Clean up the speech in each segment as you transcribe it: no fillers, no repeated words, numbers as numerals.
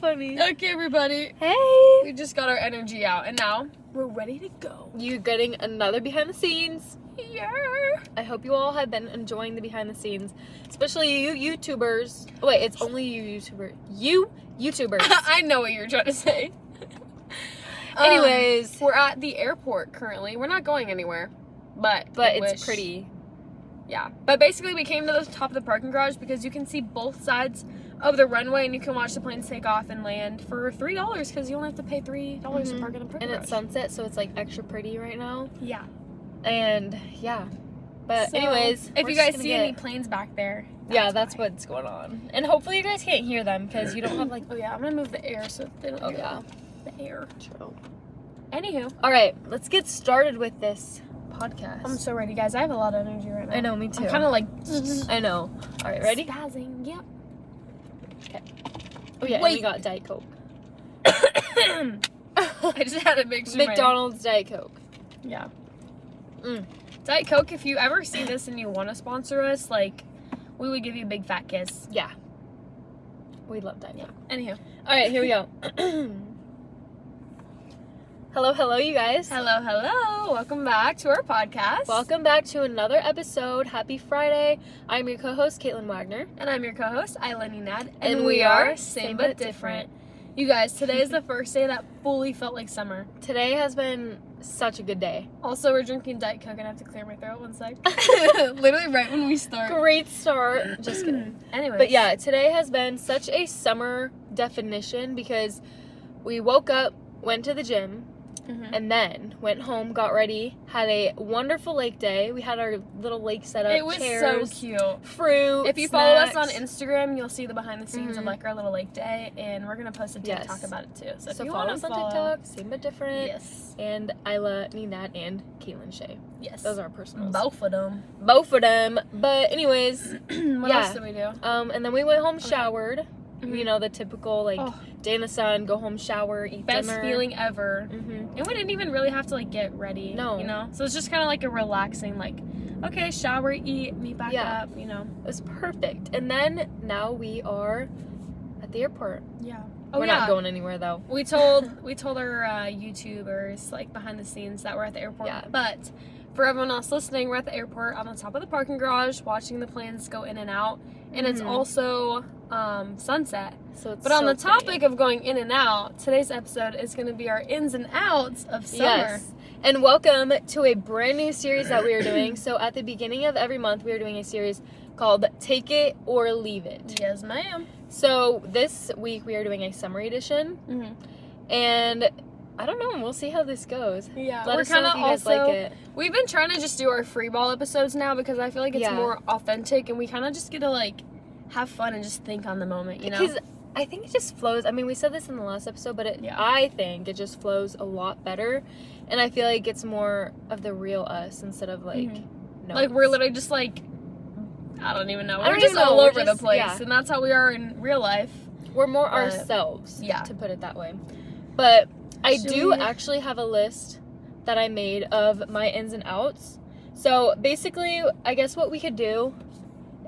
Funny. Okay, everybody. Hey! We just got our energy out, and now we're ready to go. You're getting another behind the scenes. Yeah. I hope you all have been enjoying the behind the scenes, especially you YouTubers. Oh, wait, it's only you YouTubers. I know what you're trying to say. Anyways, we're at the airport currently. We're not going anywhere, but it's pretty. Yeah, but basically we came to the top of the parking garage because you can see both sides of the runway and you can watch the planes take off and land for $3 because you only have to pay $3 to park in the parking And garage. it's sunset, so it's like extra pretty right now. Yeah. And yeah. But So, anyways, if we're you just guys gonna see any planes back there, that's why. what's going on. And hopefully you guys can't hear them because you don't have like. Oh yeah, I'm gonna move the air so they don't Oh get yeah. the air. True. Anywho, All right, let's get started with this podcast. I'm so ready, guys. I have a lot of energy right now. I know, me too. I'm kind of like I know. All right, ready? spazzing. Yep. Oh yeah, and Wait. we got Diet Coke. I just had to make sure. McDonald's Diet Coke. Yeah. Mm. Diet Coke. If you ever see this and you want to sponsor us, like, we would give you a big fat kiss. Yeah. We love Diet Yeah. Coke. Anywho. All right, here we go. Hello, you guys. Hello, hello. Welcome back to our podcast. Welcome back to another episode. Happy Friday. I'm your co-host, Caitlin Wagner. And I'm your co-host, Isla Ninad. And we are Same But Different. You guys, today is the first day that fully felt like summer. Today has been such a good day. Also, we're drinking Diet Coke and I have to clear my throat one sec. Literally right when we start. Great start. Just kidding. Anyways. But yeah, today has been such a summer definition because we woke up, went to the gym, and then went home, got ready, had a wonderful lake day. We had our little lake set up. It was chairs, so cute. fruit. If you follow us on snacks. Instagram, you'll see the behind the scenes of like our little lake day, and we're gonna post a TikTok Yes. about it too. So, if So you follow want us to on TikTok, Same But Different, yes, and Isla, Ninad, and Caitlin Shay. yes, Those are our personals. both of them. Both of them. But anyways, What Yeah. else did we do? and then we went home, showered. Mhm. You know, the typical like Oh. day in the sun, go home, shower, eat Best dinner. feeling ever. Mm-hmm. And we didn't even really have to like get ready. No. You know? So it's just kind of like a relaxing, like, okay, shower, eat, meet back Yeah. up, you know? It was perfect. And then now we are at the airport. Yeah. We're not going anywhere though. We told our YouTubers, like, behind the scenes that we're at the airport. Yeah. But for everyone else listening, we're at the airport on the top of the parking garage watching the planes go in and out. And it's Mhm. also sunset. So it's But on so the topic pretty. of going in and out, today's episode is going to be our ins and outs of summer. Yes. And welcome to a brand new series that we are doing. So at the beginning of every month, we are doing a series called Take It or Leave It. Yes, ma'am. So this week we are doing a summer edition. Mm-hmm. And I don't know, we'll see how this goes. Yeah, Let we're us know if kind you of guys also. like it. We've been trying to just do our free ball episodes now because I feel like it's Yeah. more authentic and we kind of just get to like have fun and just think on the moment, you know? Because I think it just flows. I mean, we said this in the last episode, but Yeah. I think it just flows a lot better. And I feel like it's more of the real us instead of like, no. Like we're literally just like, I don't even know. I don't We're just even know, all we're over the just- place, yeah. and that's how we are in real life. We're more But, ourselves, yeah. to put it that way. But I Should do we- actually have a list that I made of my ins and outs. So basically, I guess what we could do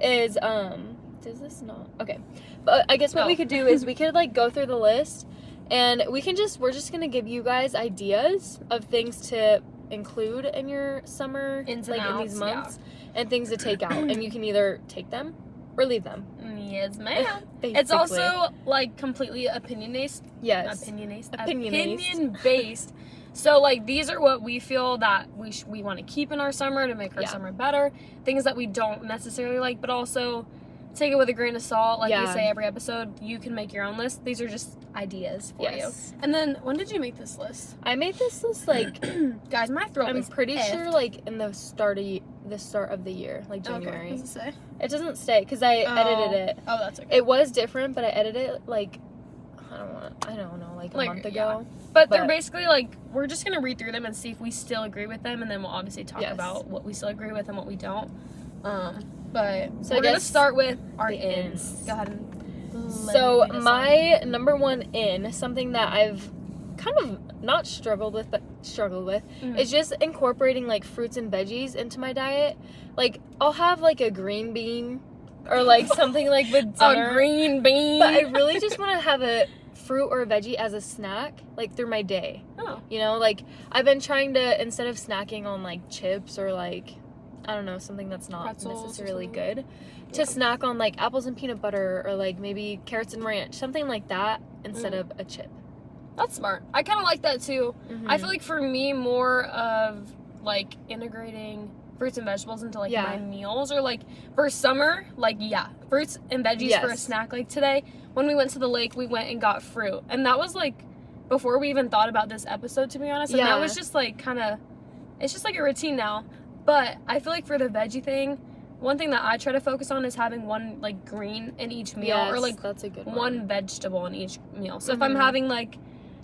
is, does this not? Okay. But I guess what No. we could do is we could like go through the list and we're just going to give you guys ideas of things to include in your summer, Ins and like in these outs, months, and things to take out. And you can either take them or leave them. Yes, ma'am. It's Basically. also like completely opinion-based. Yes. Opinion-based. Opinion-based. Opinion-based. So like these are what we feel that we want to keep in our summer to make our Yeah. summer better. Things that we don't necessarily like, but also take it with a grain of salt. Like we Yeah. say every episode, you can make your own list. These are just ideas for Yes. you. And then when did you make this list? I made this list like Guys, my throat I'm is pretty effed. sure like in the start of the year, like Okay, January. what does it say? It doesn't stay because I edited it. Oh, that's okay. It was different, but I edited it like I don't know, like a Like, month yeah. ago. But they're But- basically like, we're just going to read through them and see if we still agree with them, and then we'll obviously talk Yes. about what we still agree with and what we don't. But So we're I going to guess start with our the ins. ins. Go ahead and So lead us on. my number one in, something that I've kind of not struggled with, Mhm. is just incorporating like fruits and veggies into my diet. Like I'll have like a green bean or like something like with dinner. A green bean. But I really just want to have a fruit or a veggie as a snack, like, through my day. Oh. You know, like, I've been trying to, instead of snacking on, like, chips or, like, I don't know, something that's not Pretzels necessarily or good, Yeah. to snack on, like, apples and peanut butter or, like, maybe carrots and ranch, something like that instead of a chip. That's smart. I kind of like that too. I feel like for me, more of like integrating fruits and vegetables into like my meals, or like for summer, like fruits and veggies for a snack. Like today, when we went to the lake, we went and got fruit, and that was like before we even thought about this episode, to be honest. And that was just like it's just like a routine now. But I feel like for the veggie thing, one thing that I try to focus on is having one like green in each meal, or like that's a good one vegetable in each meal. So if I'm having like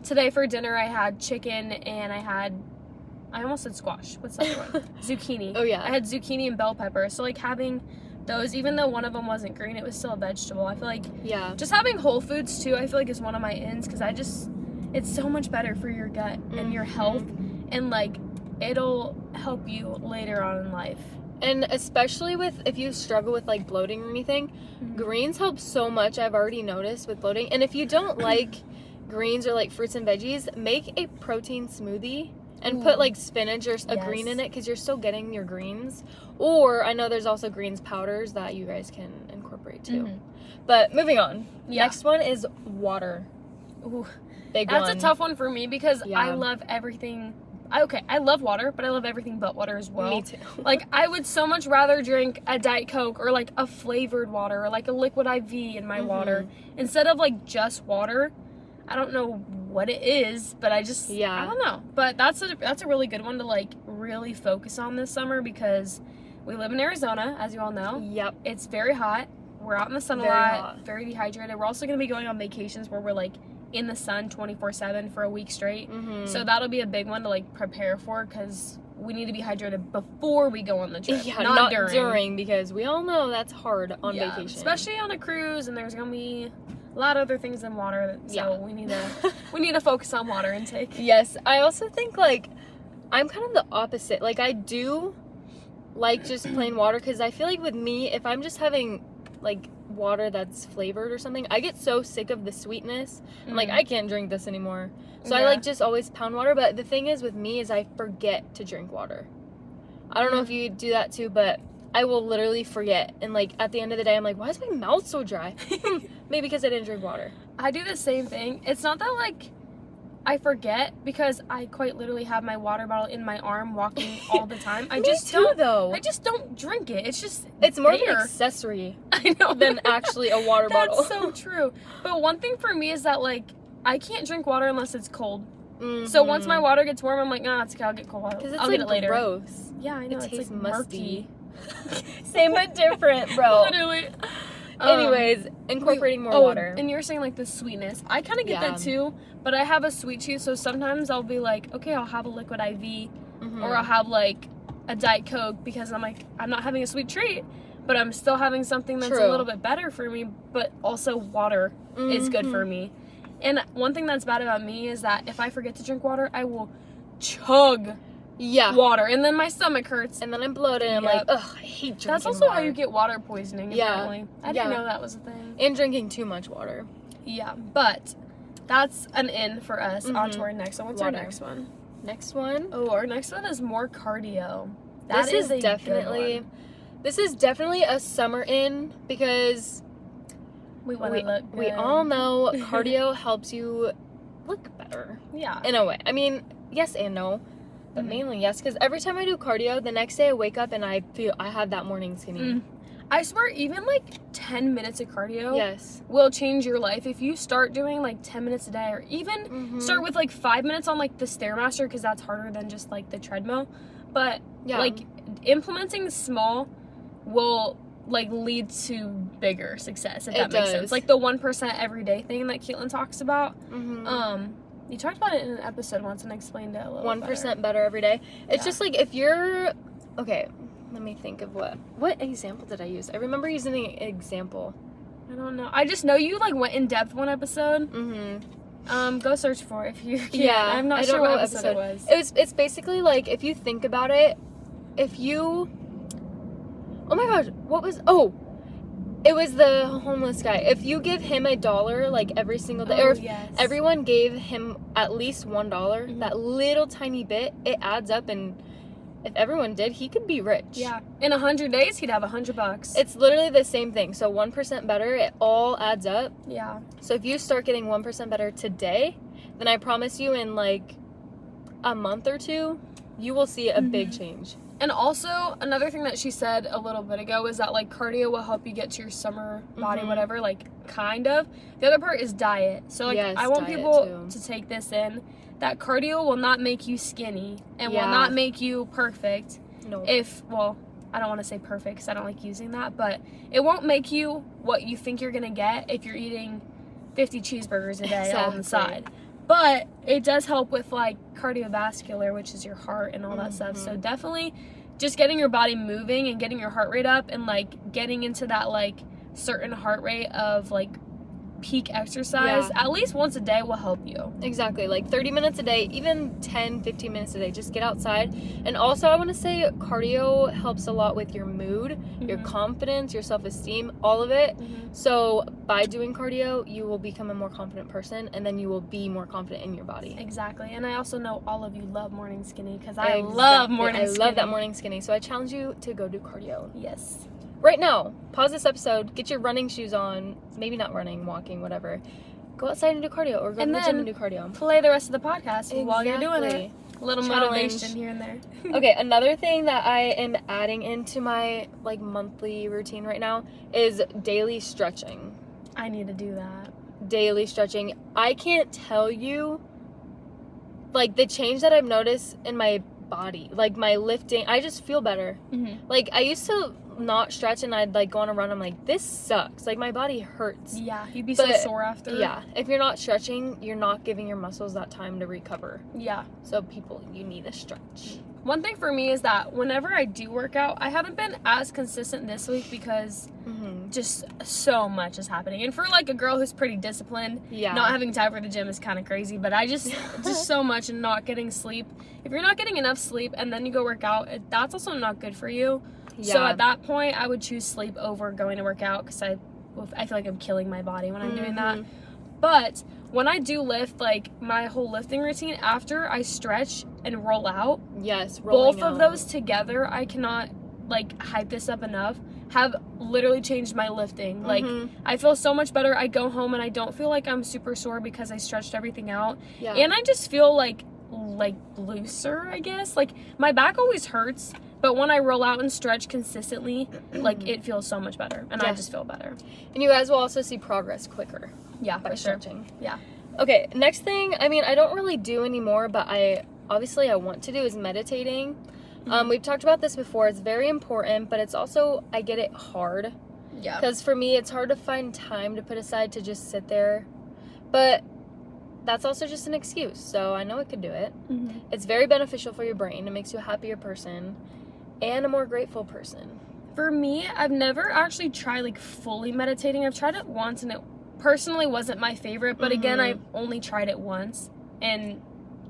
today for dinner, I had chicken and I almost said squash. What's the other one? Zucchini. Oh, yeah. I had zucchini and bell pepper. So, like, having those, even though one of them wasn't green, it was still a vegetable. I feel like just having whole foods, too, I feel like is one of my ends, because it's so much better for your gut and your health, and, like, it'll help you later on in life. And especially if you struggle with, like, bloating or anything, greens help so much, I've already noticed, with bloating. And if you don't like greens or like fruits and veggies, make a protein smoothie and put like spinach or a green in it, because you're still getting your greens. Or I know there's also greens powders that you guys can incorporate too. But moving on, next one is water. Ooh, big one. That's a tough one for me, because I love everything. I love water, but I love everything but water as well. Me too. Like, I would so much rather drink a Diet Coke, or like a flavored water, or like a liquid IV in my water, instead of like just water. I don't know what it is, but I don't know. But that's a really good one to like really focus on this summer, because we live in Arizona, as you all know. Yep. It's very hot. We're out in the sun a lot, very dehydrated. We're also going to be going on vacations where we're like in the sun 24/7 for a week straight. So that'll be a big one to like prepare for, because we need to be hydrated before we go on the trip. Yeah, not during, because we all know that's hard on vacation. Especially on a cruise, and there's going to be a lot of other things than water, so we need to focus on water intake. Yes, I also think like I'm kind of the opposite. Like, I do like just plain water, because I feel like with me, if I'm just having like water that's flavored or something, I get so sick of the sweetness. I'm like, I can't drink this anymore. So I like just always pound water. But the thing is with me is I forget to drink water. I don't know if you do that too, but I will literally forget, and like at the end of the day, I'm like, why is my mouth so dry? Maybe because I didn't drink water. I do the same thing. It's not that like I forget, because I quite literally have my water bottle in my arm walking all the time. I just don't drink it. It's more of an accessory I know than actually a water bottle. That's so true. But one thing for me is that like I can't drink water unless it's cold. So once my water gets warm, I'm like, nah, it's okay, I'll get cold water. Because it's I'll like get it later. Gross. Yeah, I know. It tastes like musty. Murky. Same but different, bro. Literally. Anyways, incorporating more water. And you're saying like the sweetness. I kind of get that too, but I have a sweet tooth, so sometimes I'll be like, okay, I'll have a liquid IV, or I'll have like a Diet Coke, because I'm like, I'm not having a sweet treat, but I'm still having something that's a little bit better for me, but also water is good for me. And one thing that's bad about me is that if I forget to drink water, I will chug water, and then my stomach hurts, and then I'm bloated, and I'm like, ugh, I hate drinking That's also water. how you get water poisoning, apparently. I didn't know that was a thing. And drinking too much water. Yeah, but that's an in for us. On to our next one. What's our next one? Next one? Oh, our next one is more cardio. This is definitely a summer in, because we want to look good. We all know cardio helps you look better. Yeah. In a way. I mean, yes and no. But mainly yes, because every time I do cardio, the next day I wake up and I feel I have that morning skinny. I swear, even like 10 minutes of cardio will change your life. If you start doing like 10 minutes a day, or even start with like 5 minutes on like the Stairmaster, because that's harder than just like the treadmill. But like implementing small will like lead to bigger success, if that makes sense. Like the 1% everyday thing that Caitlin talks about. You talked about it in an episode once and explained it a little 1% better every day. It's just like if you're... Okay, let me think of what example did I use? I remember using an example. I don't know. I just know you like went in depth one episode. Go search for it if you can. Yeah, I'm not sure what episode it was. It's basically like, if you think about it, if you... Oh my gosh, what was... Oh! It was the homeless guy. If you give him $1 like every single day, or if everyone gave him at least $1, that little tiny bit, it adds up, and if everyone did, he could be rich. Yeah. In 100 days, he'd have $100. It's literally the same thing. So 1% better, it all adds up. Yeah. So if you start getting 1% better today, then I promise you in like a month or two, you will see a big change. And also, another thing that she said a little bit ago is that, like, cardio will help you get to your summer body, whatever, like, kind of. The other part is diet. So, like, I want people to take this in, that cardio will not make you skinny and will not make you perfect. No. I don't want to say perfect because I don't like using that, but it won't make you what you think you're going to get if you're eating 50 cheeseburgers a day on the side. But it does help with, like, cardiovascular, which is your heart and all that stuff. So definitely just getting your body moving and getting your heart rate up and, like, getting into that, like, certain heart rate of, like, peak exercise at least once a day will help you. Exactly. Like 30 minutes a day, even 10, 15 minutes a day. Just get outside. And also, I want to say cardio helps a lot with your mood, your confidence, your self-esteem, all of it. So by doing cardio, you will become a more confident person, and then you will be more confident in your body. Exactly. And I also know all of you love morning skinny because I love morning skinny. I love that morning skinny. So I challenge you to go do cardio. Yes. Right now, pause this episode, get your running shoes on, maybe not running, walking, whatever. Go outside and do cardio, or go to the gym and do cardio. Play the rest of the podcast while you're doing it. A little motivation here and there. Okay, another thing that I am adding into my, like, monthly routine right now is daily stretching. I need to do that. Daily stretching. I can't tell you, like, the change that I've noticed in my body, like, my lifting. I just feel better. Like, I used to not stretch and I'd, like, go on a run. I'm like, this sucks. Like, my body hurts. Yeah, you'd be so sore after. Yeah, if you're not stretching, you're not giving your muscles that time to recover. Yeah. So people, you need to stretch. One thing for me is that whenever I do work out, I haven't been as consistent this week because just so much is happening. And for, like, a girl who's pretty disciplined, not having time for the gym is kind of crazy. But I just so much, and not getting sleep. If you're not getting enough sleep and then you go work out, that's also not good for you. Yeah. So at that point, I would choose sleep over going to work out because I feel like I'm killing my body when I'm doing that. But when I do lift, like, my whole lifting routine, after I stretch and roll out, both of those together, I cannot, like, hype this up enough, have literally changed my lifting. Like, I feel so much better. I go home and I don't feel like I'm super sore because I stretched everything out. Yeah. And I just feel like looser, I guess. Like, my back always hurts, but when I roll out and stretch consistently, like, it feels so much better, and I just feel better. And you guys will also see progress quicker. Yeah, by stretching. Yeah. Okay, next thing, I mean, I don't really do anymore, but I want to do is meditating. We've talked about this before. It's very important, but it's also, I get it hard. Yeah. Because for me, it's hard to find time to put aside to just sit there. But that's also just an excuse, so I know I could do it. It's very beneficial for your brain. It makes you a happier person and a more grateful person. For me, I've never actually tried, like, fully meditating. I've tried it once, and it personally wasn't my favorite, but again, I've only tried it once, and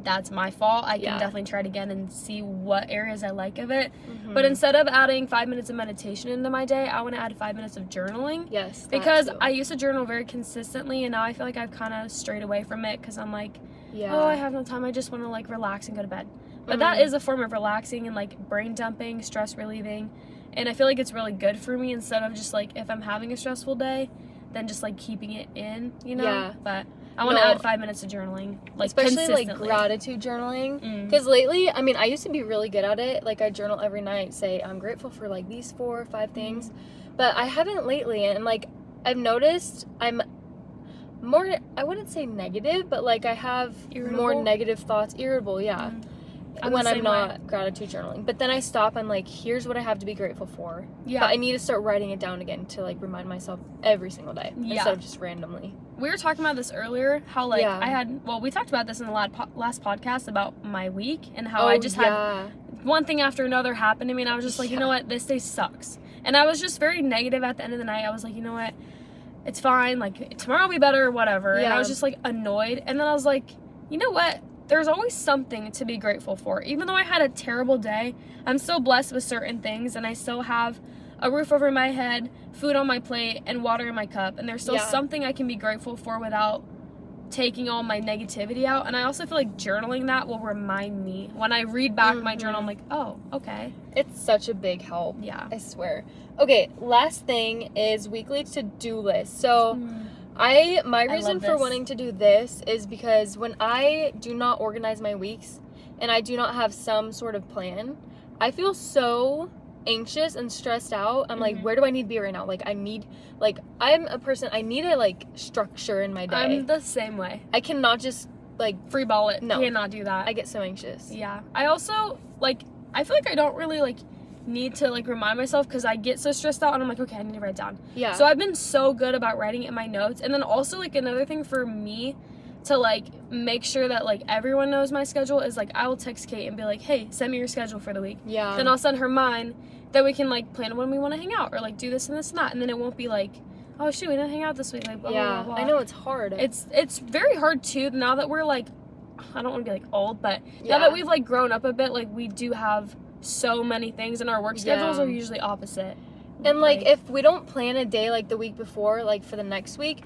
that's my fault. I can definitely try it again and see what areas I like of it. But instead of adding 5 minutes of meditation into my day, I want to add 5 minutes of journaling. Yes, because I used to journal very consistently, and now I feel like I've kind of strayed away from it because I'm like, oh, I have no time. I just want to, like, relax and go to bed. But that is a form of relaxing and, like, brain dumping, stress relieving. And I feel like it's really good for me instead of just, like, if I'm having a stressful day, then just, like, keeping it in, you know? Yeah. But I want to add 5 minutes of journaling, like, especially, like, gratitude journaling. Because lately, I mean, I used to be really good at it. Like, I journal every night, say, I'm grateful for, like, these 4 or 5 things. But I haven't lately. And, like, I've noticed I'm more, I wouldn't say negative, but, like, I have more negative thoughts. Irritable, yeah. When I'm not gratitude journaling. But then I stop. I'm like, here's what I have to be grateful for. Yeah. But I need to start writing it down again to, like, remind myself every single day instead of just randomly. We were talking about this earlier, how, like, we talked about this in the last podcast about my week and how I just had one thing after another happen to me, and I was just like, you know what, this day sucks. And I was just very negative at the end of the night. I was like, you know what, it's fine, like, tomorrow will be better, whatever. And I was just, like, annoyed. And then I was like, you know what? There's always something to be grateful for. Even though I had a terrible day, I'm still blessed with certain things, and I still have a roof over my head, food on my plate, and water in my cup. And there's still Yeah. something I can be grateful for without taking all my negativity out. And I also feel like journaling that will remind me. When I read back my journal, I'm like, oh, okay. It's such a big help. Yeah. I swear. Okay, last thing is weekly to-do list. So my reason love for this. wanting to do this is because when I do not organize my weeks and I do not have some sort of plan, I feel so anxious and stressed out. I'm like, where do I need to be right now? Like, I'm a person, I need a, like, structure in my day. I'm the same way. I cannot just, like, Free ball it. No. Cannot do that. I get so anxious. Yeah. I also, like, I feel like I don't really, like, need to, like, remind myself because I get so stressed out and I'm like, okay, I need to write it down. Yeah. So I've been so good about writing it in my notes. And then also, like, another thing for me to, like, make sure that, like, everyone knows my schedule is, like, I will text Kate and be like, hey, send me your schedule for the week. Yeah. Then I'll send her mine. Then we can, like, plan when we want to hang out or, like, do this and this and that. And then it won't be like, oh, shoot, we didn't hang out this week. Like, blah, yeah. blah, blah, blah. I know it's hard. It's very hard, too, now that we're, like, I don't want to be, like, old, but Yeah. now that we've, like, grown up a bit, like, we do have so many things, and our work schedules Yeah. are usually opposite. And, like, if we don't plan a day, like, the week before, like, for the next week,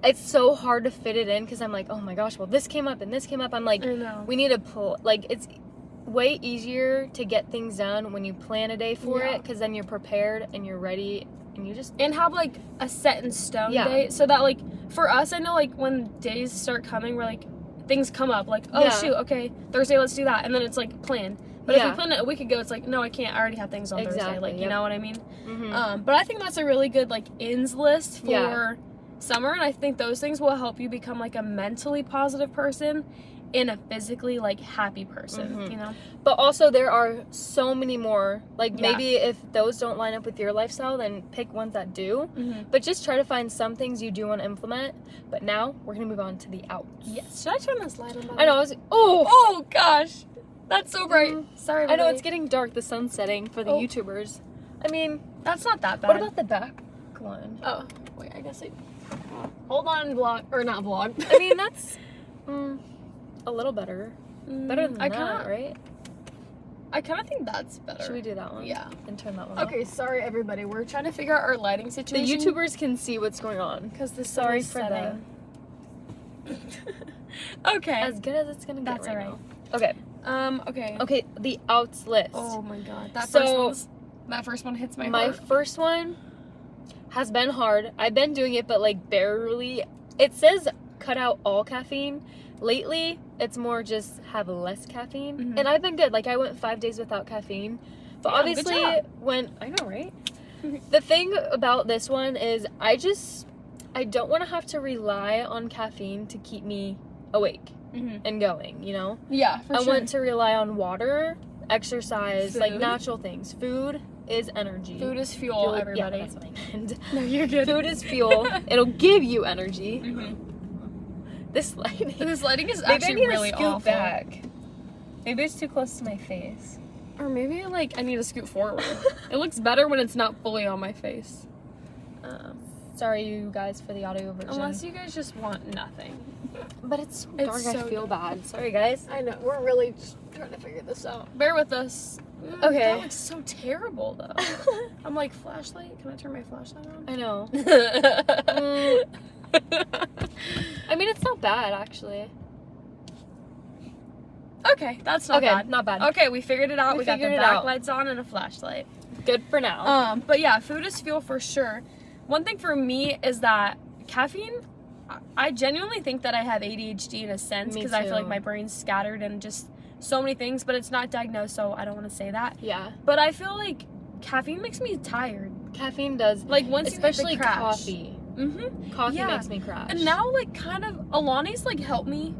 it's so hard to fit it in because I'm like, oh, my gosh, well, this came up and this came up. I'm like, I know. we need to like, it's way easier to get things done when you plan a day for Yeah. it because then you're prepared and you're ready and you just... And have, like, a set in stone Yeah. date so that, like, for us, I know, like, when days start coming, we're, like, things come up, like, oh, Yeah. shoot, okay, Thursday, let's do that, and then it's, like, planned. But if Yeah. we planned it a week ago, it's like, no, I can't, I already have things on Thursday, Exactly, like, you yep. know what I mean? Mhm. But I think that's a really good, like, ends list for Yeah. summer, and I think those things will help you become, like, a mentally positive person and a physically, like, happy person, Mhm. you know? But also there are so many more. Like, Yeah. maybe if those don't line up with your lifestyle, then pick ones that do. But just try to find some things you do want to implement. But now we're going to move on to the outs. Yes. Should I turn this light on? by the I know. way? I was... Oh! Oh, gosh. That's so bright. Sorry, I know, everybody. it's getting dark. The sun's setting for the Oh. YouTubers. I mean, That's not that bad. what about the back one? Oh, wait, I guess hold on, vlog. Or not vlog. I mean, that's a little better. Better than I that, kinda, right? I kind of think that's better. Should we do that one? Yeah. And turn that one off? Okay, sorry, everybody. We're trying to figure out our lighting The situation. YouTubers can see what's going on. Because the sun Sorry is for setting. Okay. As good as it's gonna get That's right alright. now. Okay. Okay. Okay, the outs list. Oh my god. So, that first one hits my My heart. first one has been hard. I've been doing it, but like barely. It says cut out all caffeine. Lately, it's more just have less caffeine. Mhm. And I've been good. Like, I went 5 days without caffeine. But Yeah, good obviously, job. I know, right? The thing about this one is I don't want to have to rely on caffeine to keep me awake and going, you know? Yeah, for I sure. want to rely on water, exercise, like Food. natural things. Food is energy. Food is fuel, everybody. Yeah, that's what I meant. No, you're good. Food is fuel. It'll give you energy. Mhm. This lighting. This lighting is Maybe I actually need really to scoot awful. back. Maybe it's too close to my face. Or maybe, like, I need to scoot forward. It looks better when it's not fully on my face. Sorry, you guys, for the audio version. Unless you guys just want nothing. But it's so It's dark. so I feel dark. bad. Sorry, guys. I know, we're really just trying to figure this out. Bear with us. Okay. That looks so terrible, though. I'm like, flashlight? Can I turn my flashlight on? I know. Mm. I mean, it's not bad, actually. Okay, that's not Okay, bad. not bad. Okay, we figured it out. We We got the figured it out. backlights on and a flashlight. Good for now. But yeah, food is fuel for sure. One thing for me is that caffeine, I genuinely think that I have ADHD in a sense Me because I feel like too. my brain's scattered and just so many things, but it's not diagnosed, so I don't want to say that. Yeah. But I feel like caffeine makes me tired. Caffeine does. Like once Especially you hit the crash. coffee. Mm-hmm. Coffee Yeah. makes me crash. And now, like, kind of, Alani's, like, helped me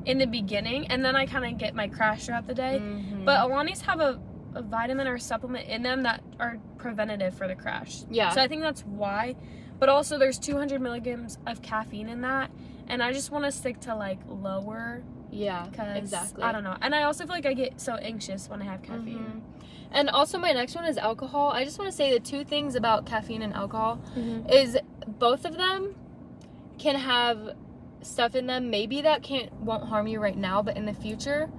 in the beginning, and then I kind of get my crash throughout the day. Mhm. But Alani's have a vitamin or supplement in them that are preventative for the crash. Yeah. So I think that's why. But also, there's 200 milligrams of caffeine in that, and I just want to stick to, like, lower, Yeah, because, exactly. I don't know. And I also feel like I get so anxious when I have caffeine. Mhm. And also, my next one is alcohol. I just want to say the two things about caffeine and alcohol Mhm. is both of them can have stuff in them maybe that won't harm you right now, but in the future,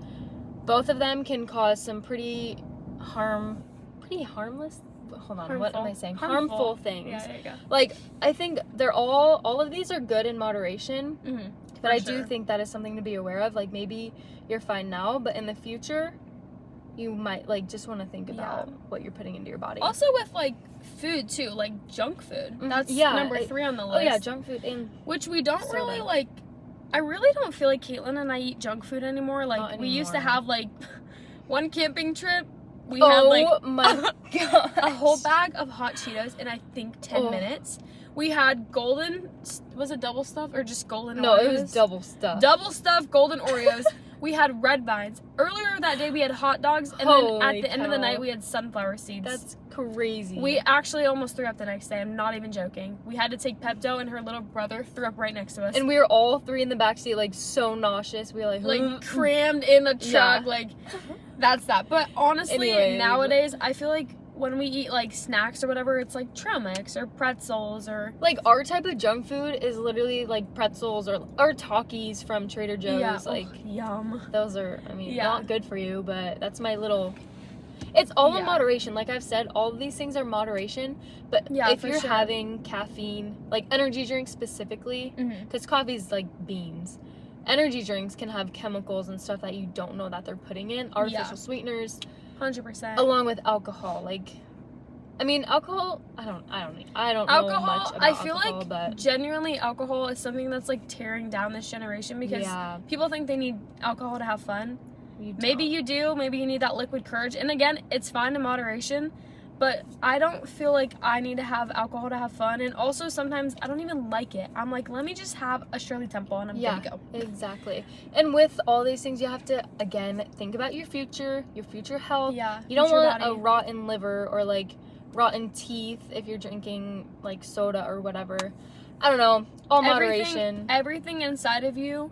both of them can cause some pretty harmless hold on, what am I saying? Harmful things. Yeah, there you go. Like, I think they're all of these are good in moderation. Mm-hmm. But I do think that is something to be aware of. Like, maybe you're fine now, but in the future, you might, like, just want to think about what you're putting into your body. Also with, like, food, too. Like, junk food. That's number 3 on the list. Oh, yeah, junk food. And which we don't really, like... I really don't feel like Caitlin and I eat junk food anymore. Like, we used to have, like, one camping trip. We had, like, my a whole bag of hot Cheetos in, I think, 10 minutes. We had golden, was it double stuffed or just golden Oreos? No, it was double stuffed. Double stuffed golden Oreos. We had red vines. Earlier that day we had hot dogs, and then at the end of the night we had sunflower seeds. That's crazy. We actually almost threw up the next day. I'm not even joking. We had to take Pepto, and her little brother threw up right next to us. And we were all 3 in the backseat, like, so nauseous. We were like crammed in the truck. Like, that's that. But honestly, nowadays, I feel like when we eat, like, snacks or whatever, it's, like, trail mix or pretzels or... Like, our type of junk food is literally, like, pretzels or Takis from Trader Joe's. Yeah. Like, yum. Those are, I mean, not good for you, but that's my little... It's all in moderation. Like I've said, all of these things are moderation. But if you're having caffeine, like energy drinks specifically, because coffee's, like, beans. Energy drinks can have chemicals and stuff that you don't know that they're putting in. Artificial sweeteners. 100%. Along with alcohol, like, I mean, alcohol. I don't know much about I feel alcohol, like but genuinely alcohol is something that's, like, tearing down this generation because people think they need alcohol to have fun. Maybe you do. Maybe you need that liquid courage. And again, it's fine in moderation. But I don't feel like I need to have alcohol to have fun. And also, sometimes I don't even like it. I'm like, let me just have a Shirley Temple and I'm good to go. Exactly. And with all these things, you have to, again, think about your future health. Yeah. You don't want a rotten liver or, like, rotten teeth if you're drinking, like, soda or whatever. I don't know. All moderation. Everything inside of you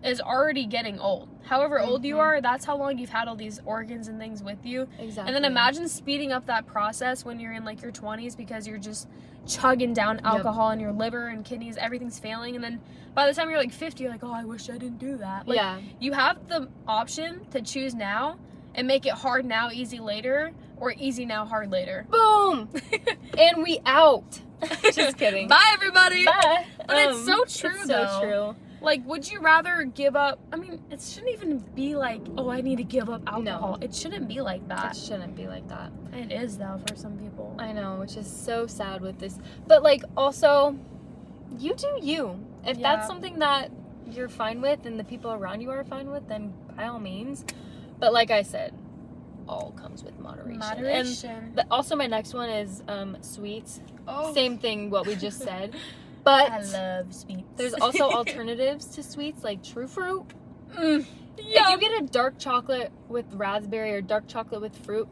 is already getting old. However old you are, that's how long you've had all these organs and things with you. Exactly. And then imagine speeding up that process when you're in, like, your 20s because you're just chugging down alcohol in your liver and kidneys, everything's failing. And then by the time you're, like, 50, you're like, oh, I wish I didn't do that. Like, you have the option to choose now and make it hard now, easy later, or easy now, hard later. Boom! And we out. Just kidding. Bye, everybody! Bye! But it's so true, it's so true. Like, would you rather give up... I mean, it shouldn't even be like, oh, I need to give up alcohol. No. It shouldn't be like that. It shouldn't be like that. It is, though, for some people. I know, which is so sad with this. But, like, also, you do you. If that's something that you're fine with and the people around you are fine with, then by all means. But like I said, all comes with moderation. And also, my next one is sweets. Oh. Same thing, what we just said. But I love sweets. There's also alternatives to sweets, like True Fruit. If you get a dark chocolate with raspberry or dark chocolate with fruit,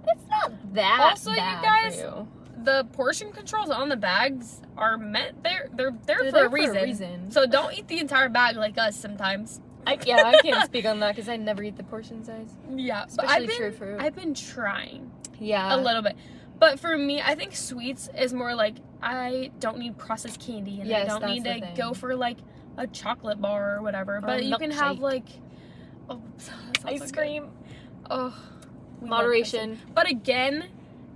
it's not that also, bad you guys, for you. The portion controls on the bags are meant, they're for a reason. So don't eat the entire bag like us sometimes. I can't speak on that because I never eat the portion size. Yeah, especially True Fruit. I've been trying. Yeah. A little bit. But for me, I think sweets is more like, I don't need processed candy and I don't need to go for, like, a chocolate bar or whatever. Or but you can have, like, ice cream. Oh, moderation. But again,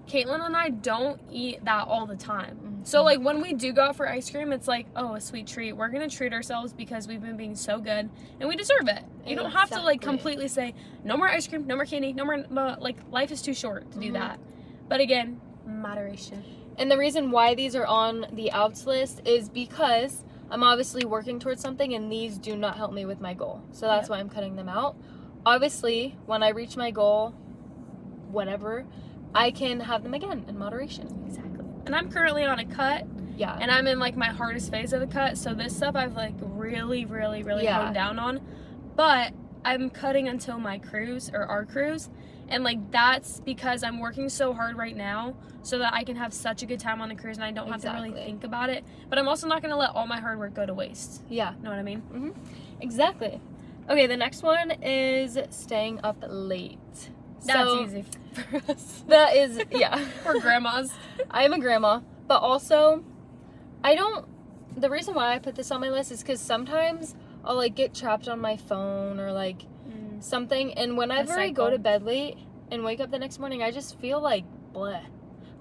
Caitlin and I don't eat that all the time. Mm-hmm. So, like, when we do go out for ice cream, it's like, oh, a sweet treat. We're going to treat ourselves because we've been being so good and we deserve it. You don't have to, like, completely say, no more ice cream, no more candy, no more, like, life is too short to do that. But again, moderation. And the reason why these are on the outs list is because I'm obviously working towards something and these do not help me with my goal. So that's why I'm cutting them out. Obviously, when I reach my goal, whatever, I can have them again in moderation. Exactly. And I'm currently on a cut. Yeah. And I'm in, like, my hardest phase of the cut. So this stuff I've, like, really honed down on. But I'm cutting until my cruise or our cruise. And, like, that's because I'm working so hard right now so that I can have such a good time on the cruise and I don't have to really think about it. But I'm also not going to let all my hard work go to waste. Yeah. Know what I mean? Mm-hmm. Exactly. Okay, the next one is staying up late. That's easy for us. That is, We're grandmas. I am a grandma. But also, the reason why I put this on my list is because sometimes I'll, like, get trapped on my phone or, like, something, and whenever I go to bed late and wake up the next morning, I just feel like bleh.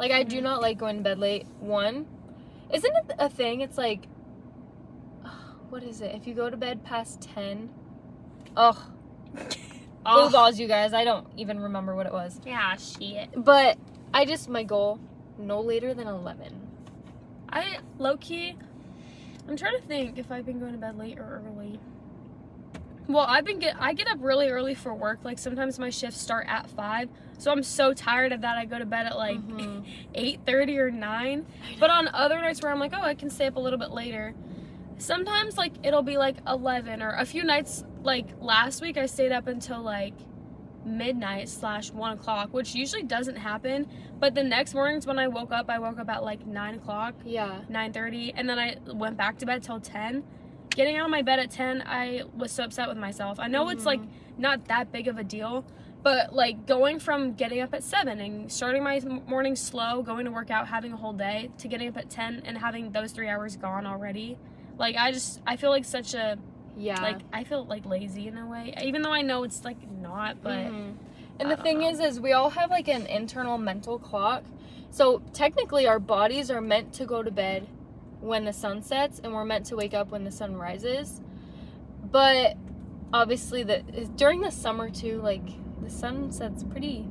Like, I do not like going to bed late. One, isn't it a thing? It's like, what is it? If you go to bed past 10, blue balls, you guys. I don't even remember what it was. Yeah, shit. But my goal, no later than 11. Low-key, I'm trying to think if I've been going to bed late or early. Well, I get up really early for work. Like, sometimes my shifts start at 5. So I'm so tired of that. I go to bed at, like, 8:30 or 9. But on other nights where I'm like, I can stay up a little bit later, sometimes, like, it'll be, like, 11. Or a few nights, like, last week I stayed up until, like, midnight/1 o'clock, which usually doesn't happen. But the next mornings when I woke up at, like, 9 o'clock. Yeah. 9:30. And then I went back to bed till 10. Getting out of my bed at 10, I was so upset with myself. I know it's, like, not that big of a deal. But, like, going from getting up at 7 and starting my morning slow, going to work out, having a whole day, to getting up at 10 and having those 3 hours gone already. Like, I feel like such a, like, I feel, like, lazy in a way. Even though I know it's, like, not, but. And the thing is we all have, like, an internal mental clock. So, technically, our bodies are meant to go to bed when the sun sets, and we're meant to wake up when the sun rises. But, obviously, during the summer, too, like, the sun sets pretty,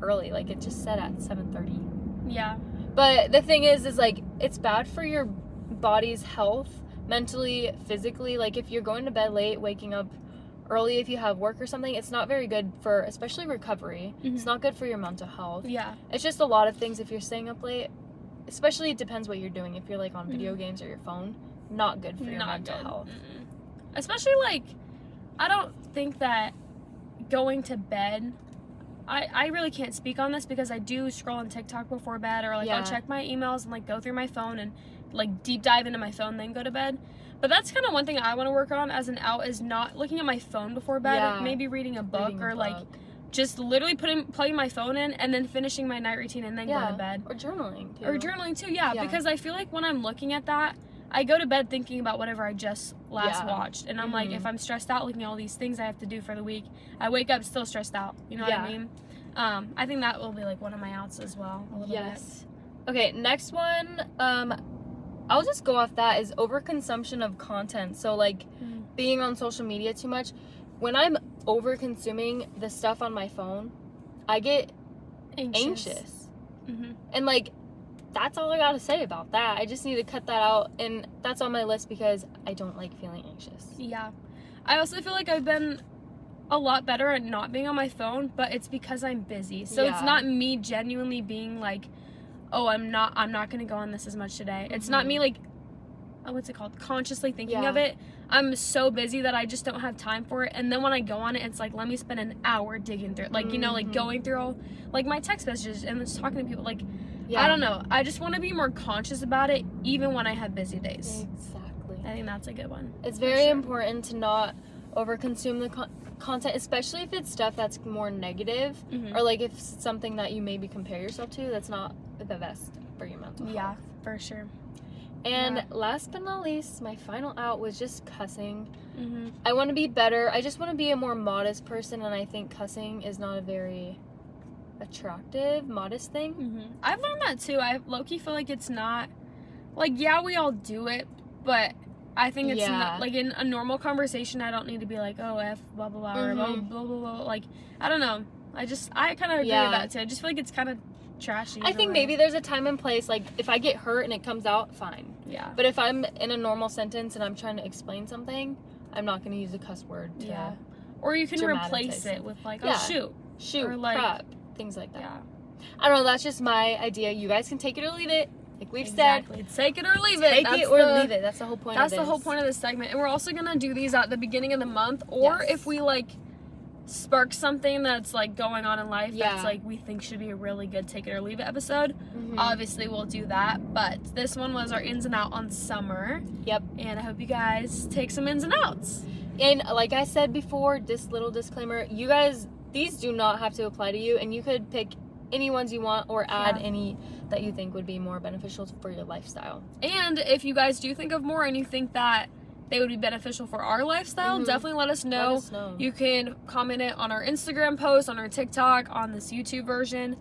early. Like, it just set at 7:30. Yeah. But the thing is like, it's bad for your body's health, mentally, physically. Like, if you're going to bed late, waking up early if you have work or something, it's not very good for, especially recovery. It's not good for your mental health. Yeah. It's just a lot of things if you're staying up late. Especially, it depends what you're doing. If you're, like, on video games or your phone, not good for your mental health. Especially, like, I don't think that going to bed, I really can't speak on this because I do scroll on TikTok before bed, or, like, I'll check my emails and, like, go through my phone and, like, deep dive into my phone, then go to bed. But that's kind of one thing I want to work on as an out, is not looking at my phone before bed, maybe reading a book, like, just literally plugging my phone in and then finishing my night routine and then go to bed. Or journaling too. Yeah, because I feel like when I'm looking at that, I go to bed thinking about whatever I just last watched. And I'm like, if I'm stressed out looking at all these things I have to do for the week, I wake up still stressed out. You know what I mean? I think that will be, like, one of my outs as well. A little bit. Okay, next one, I'll just go off that, is overconsumption of content. So, like, being on social media too much. When I'm over-consuming the stuff on my phone, I get anxious. And, like, that's all I gotta say about that. I just need to cut that out, and that's on my list because I don't like feeling anxious. Yeah. I also feel like I've been a lot better at not being on my phone, but it's because I'm busy. So it's not me genuinely being like, I'm not gonna go on this as much today. It's not me, like, what's it called, consciously thinking of it. I'm so busy that I just don't have time for it. And then when I go on it, it's like, let me spend an hour digging through it. Like, you know, like, going through all, like, my text messages and just talking to people. Like, I don't know. I just want to be more conscious about it, even when I have busy days. Exactly. I think that's a good one. It's very important to not overconsume the content, especially if it's stuff that's more negative, or, like, if it's something that you maybe compare yourself to, that's not the best for your mental health. Yeah, for sure. And last but not least, my final out was just cussing. I want to be better. I just want to be a more modest person, and I think cussing is not a very attractive, modest thing. I've learned that too. I low-key feel like it's not, like, we all do it, but I think it's not, like, in a normal conversation, I don't need to be like, F, blah, blah, blah, or blah, blah, blah, blah. Like, I don't know. I kind of agree with that too. I just feel like it's kind of trashy. I think maybe there's a time and place. Like, if I get hurt and it comes out, fine. Yeah. But if I'm in a normal sentence and I'm trying to explain something, I'm not going to use a cuss word to or you can replace it with, like, shoot, or, like, crap, things like that. I don't know, that's just my idea. You guys can take it or leave it. Like we've said. Take it or leave it. Take it or leave it. That's the whole point of this. That's the whole point of this segment. And we're also going to do these at the beginning of the month, or if we, like, spark something that's, like, going on in life that's, like, we think should be a really good take it or leave it episode, obviously we'll do that. But this one was our ins and out on summer. And I hope you guys take some ins and outs. And like I said before, this little disclaimer, you guys, these do not have to apply to you, and you could pick any ones you want or add any that you think would be more beneficial for your lifestyle. And if you guys do think of more and you think that they would be beneficial for our lifestyle, definitely let us know. You can comment it on our Instagram post, on our TikTok, on this YouTube version,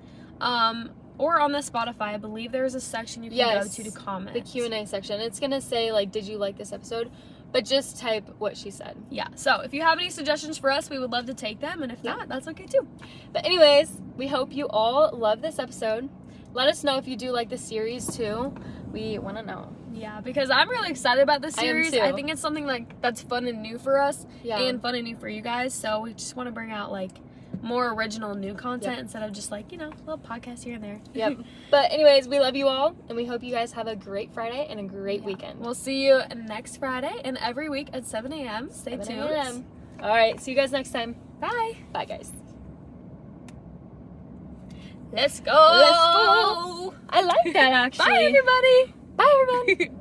or on the Spotify, I believe there's a section you can go to comment. The Q&A section. It's going to say, like, did you like this episode? But just type what she said. Yeah, so if you have any suggestions for us, we would love to take them, and if not, that's okay too. But anyways, we hope you all love this episode. Let us know if you do like the series too. We want to know. Yeah, because I'm really excited about this series. I am too. I think it's something like that's fun and new for us, Yeah. and fun and new for you guys. So we just want to bring out like more original new content instead of just like, you know, a little podcast here and there. Yep. But anyways, we love you all, and we hope you guys have a great Friday and a great weekend. We'll see you next Friday and every week at 7 a.m. Stay 7 tuned. a.m. All right. See you guys next time. Bye. Bye, guys. Let's go. Let's go. I like that, actually. Bye, everybody. Bye, everyone.